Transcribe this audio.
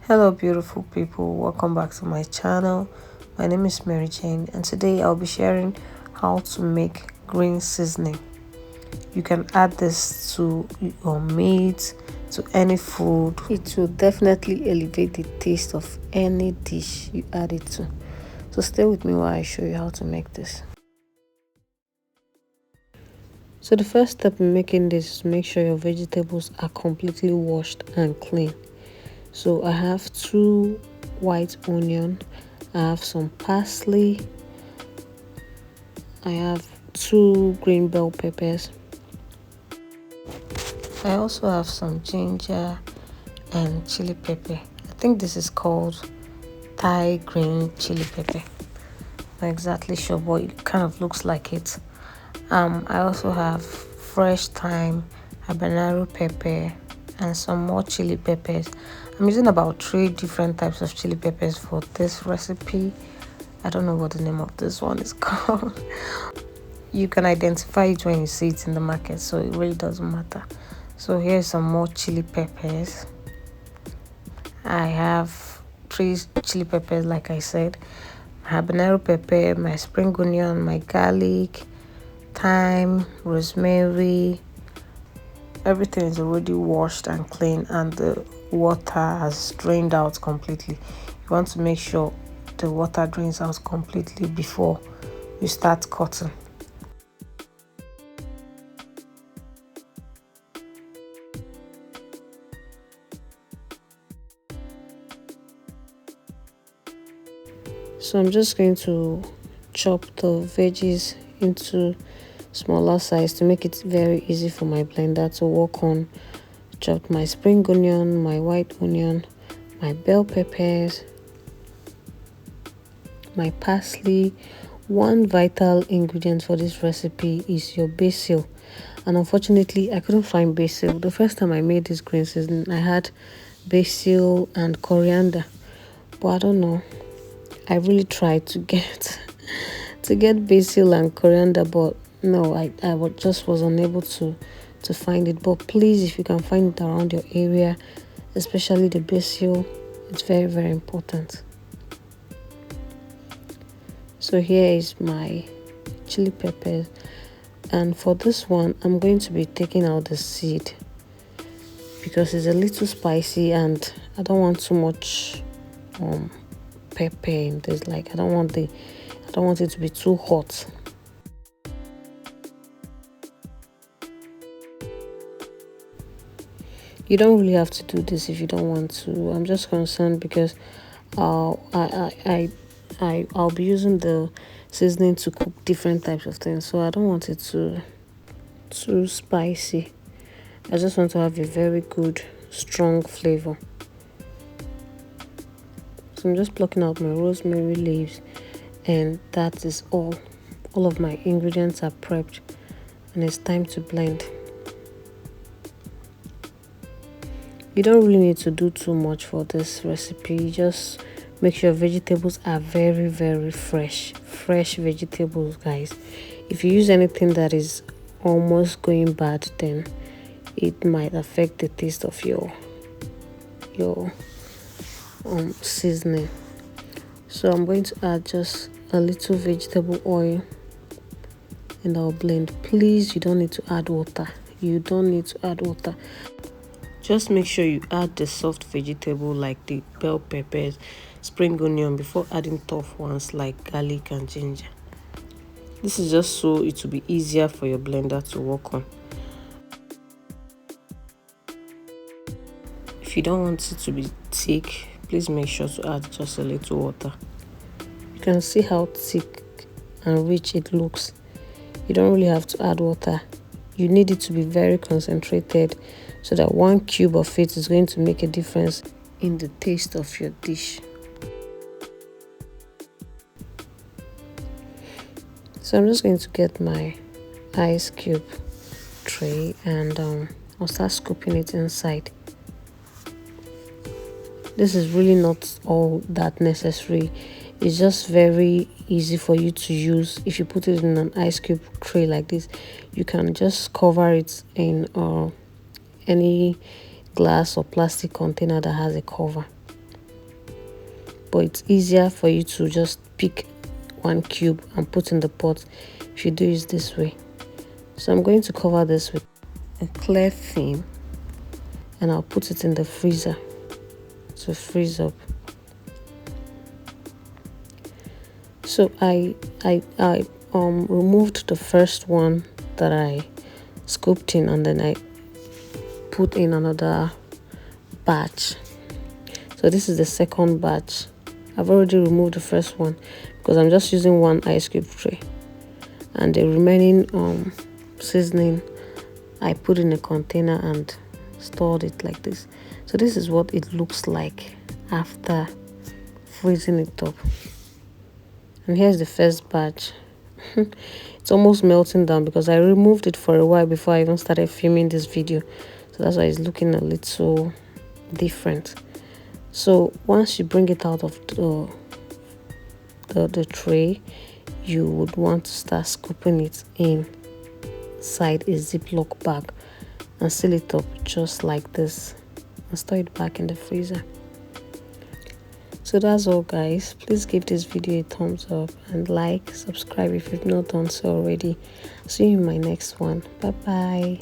Hello beautiful people, welcome back to my channel. My name is Mary Jane and today I'll be sharing how to make green seasoning. You can add this to your meat, to any food. It will definitely elevate the taste of any dish you add it to. So stay with me while I show you how to make this. So the first step in making this is make sure your vegetables are completely washed and clean. So I have 2 white onion, I have some parsley, I have 2 green bell peppers, I also have some ginger and chili pepper. I think this is called Thai green chili pepper. Not exactly sure, but it kind of looks like it. I also have fresh thyme, habanero pepper, and some more chili peppers. I'm using about 3 different types of chili peppers for this recipe. I don't know what the name of this one is called. You can identify it when you see it in the market, so it really doesn't matter. So here's some more chili peppers. I have 3 chili peppers, like I said, habanero pepper, my spring onion, my garlic, thyme, rosemary. Everything is already washed and clean and the water has drained out completely. You want to make sure the water drains out completely before you start cutting. So I'm just going to chop the veggies into smaller size to make it very easy for my blender to work on. Chopped my spring onion, my white onion, my bell peppers, my parsley. One vital ingredient for this recipe is your basil, and unfortunately I couldn't find basil. The first time I made this green seasoning I had basil and coriander, but I don't know, I really tried to get basil and coriander, but no, I just was unable to find it. But please, if you can find it around your area, especially the basil, it's very, very important. So here is my chili peppers, and for this one I'm going to be taking out the seed because it's a little spicy and I don't want too much pepper in this. Like I don't want it to be too hot. You don't really have to do this if you don't want to. I'm just concerned because I'll be using the seasoning to cook different types of things, so I don't want it too spicy. I just want to have a very good strong flavor. So I'm just plucking out my rosemary leaves, and that is all of my ingredients are prepped and it's time to blend. You don't really need to do too much for this recipe. Just make sure vegetables are very, very fresh vegetables, guys. If you use anything that is almost going bad, then it might affect the taste of your seasoning. So I'm going to add just a little vegetable oil and I'll blend. Please, you don't need to add water. Just make sure you add the soft vegetable like the bell peppers, spring onion before adding tough ones like garlic and ginger. This is just so it will be easier for your blender to work on. If you don't want it to be thick, please make sure to add just a little water. You can see how thick and rich it looks. You don't really have to add water. You need it to be very concentrated so that 1 cube of it is going to make a difference in the taste of your dish. So I'm just going to get my ice cube tray and I'll start scooping it inside. This is really not all that necessary. It's just very easy for you to use. If you put it in an ice cube tray like this, you can just cover it in any glass or plastic container that has a cover. but it's easier for you to just pick one cube and put in the pot if you do it this way. So I'm going to cover this with a clear film, and I'll put it in the freezer to freeze up. So I removed the first one that I scooped in, and then I put in another batch. So this is the second batch. I've already removed the first one because I'm just using one ice cube tray, and the remaining seasoning I put in a container and stored it like this. So this is what it looks like after freezing it up. And here's the first batch. It's almost melting down because I removed it for a while before I even started filming this video, so that's why it's looking a little different. So once you bring it out of the tray, you would want to start scooping it inside a Ziploc bag and seal it up just like this and store it back in the freezer. So that's all, guys. Please give this video a thumbs up and like, subscribe if you've not done so already. See you in my next one. Bye bye.